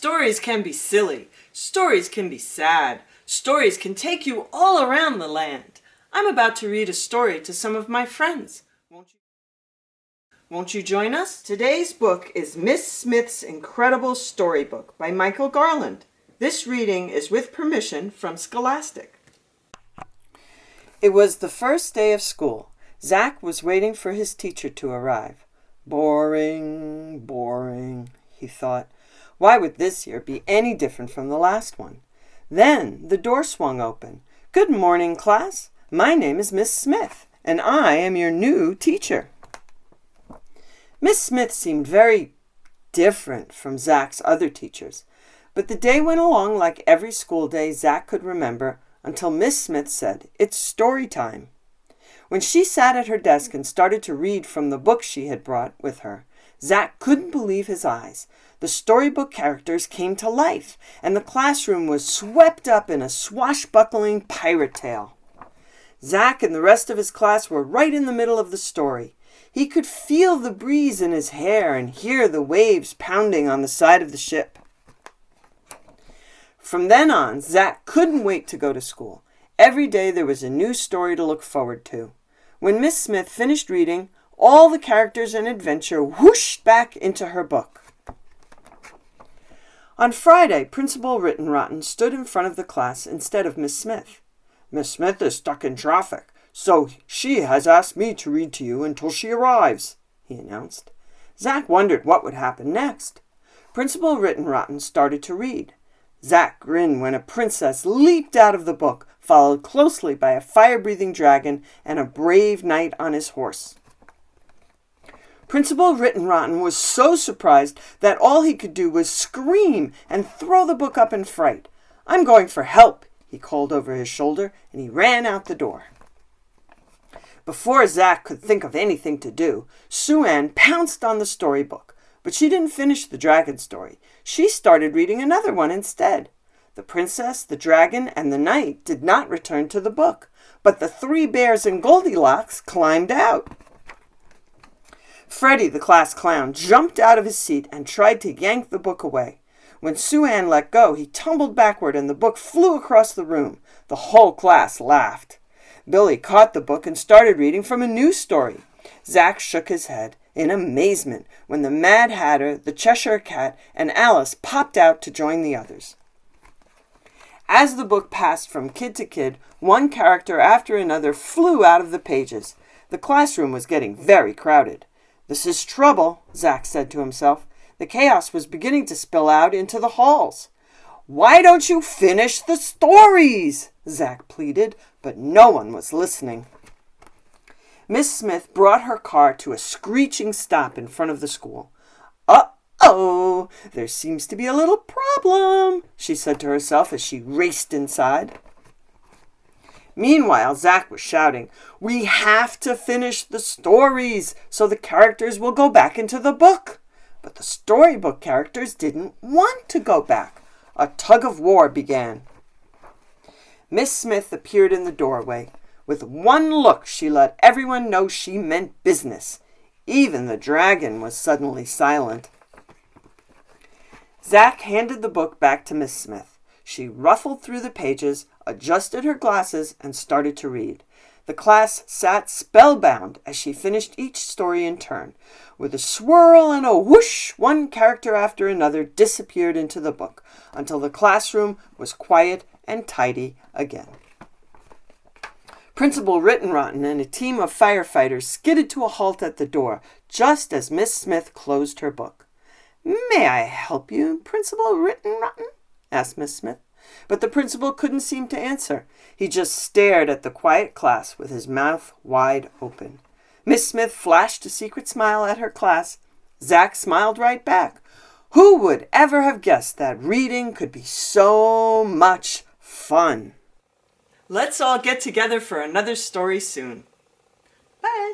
Stories can be silly. Stories can be sad. Stories can take you all around the land. I'm about to read a story to some of my friends. Won't you join us? Today's book is Miss Smith's Incredible Storybook by Michael Garland. This reading is with permission from Scholastic. It was the first day of school. Zach was waiting for his teacher to arrive. Boring, boring, he thought. Why would this year be any different from the last one? Then the door swung open. Good morning, class. My name is Miss Smith, and I am your new teacher. Miss Smith seemed very different from Zach's other teachers, but the day went along like every school day Zach could remember until Miss Smith said, "It's story time." When she sat at her desk and started to read from the book she had brought with her, Zach couldn't believe his eyes. The storybook characters came to life, and the classroom was swept up in a swashbuckling pirate tale. Zach and the rest of his class were right in the middle of the story. He could feel the breeze in his hair and hear the waves pounding on the side of the ship. From then on, Zach couldn't wait to go to school. Every day there was a new story to look forward to. When Miss Smith finished reading, all the characters and adventure whooshed back into her book. On Friday, Principal Rittenrotten stood in front of the class instead of Miss Smith. "Miss Smith is stuck in traffic, so she has asked me to read to you until she arrives," he announced. Zach wondered what would happen next. Principal Rittenrotten started to read. Zach grinned when a princess leaped out of the book, followed closely by a fire-breathing dragon and a brave knight on his horse. Principal Rittenrotten was so surprised that all he could do was scream and throw the book up in fright. "I'm going for help," he called over his shoulder, and he ran out the door. Before Zach could think of anything to do, Sue Ann pounced on the storybook. But she didn't finish the dragon story. She started reading another one instead. The princess, the dragon, and the knight did not return to the book, but the 3 bears and Goldilocks climbed out. Freddie, the class clown, jumped out of his seat and tried to yank the book away. When Sue Ann let go, he tumbled backward and the book flew across the room. The whole class laughed. Billy caught the book and started reading from a new story. Zach shook his head in amazement when the Mad Hatter, the Cheshire Cat, and Alice popped out to join the others. As the book passed from kid to kid, one character after another flew out of the pages. The classroom was getting very crowded. "This is trouble," Zach said to himself. The chaos was beginning to spill out into the halls. "Why don't you finish the stories?" Zach pleaded, but no one was listening. Miss Smith brought her car to a screeching stop in front of the school. "Uh-oh, there seems to be a little problem," she said to herself as she raced inside. Meanwhile, Zach was shouting, "We have to finish the stories so the characters will go back into the book." But the storybook characters didn't want to go back. A tug of war began. Miss Smith appeared in the doorway. With one look, she let everyone know she meant business. Even the dragon was suddenly silent. Zach handed the book back to Miss Smith. She ruffled through the pages, adjusted her glasses, and started to read. The class sat spellbound as she finished each story in turn. With a swirl and a whoosh, one character after another disappeared into the book, until the classroom was quiet and tidy again. Principal Rittenrotten and a team of firefighters skidded to a halt at the door, just as Miss Smith closed her book. "May I help you, Principal Rittenrotten?" asked Miss Smith. But the principal couldn't seem to answer. He just stared at the quiet class with his mouth wide open. Miss Smith flashed a secret smile at her class. Zach smiled right back. Who would ever have guessed that reading could be so much fun? Let's all get together for another story soon. Bye.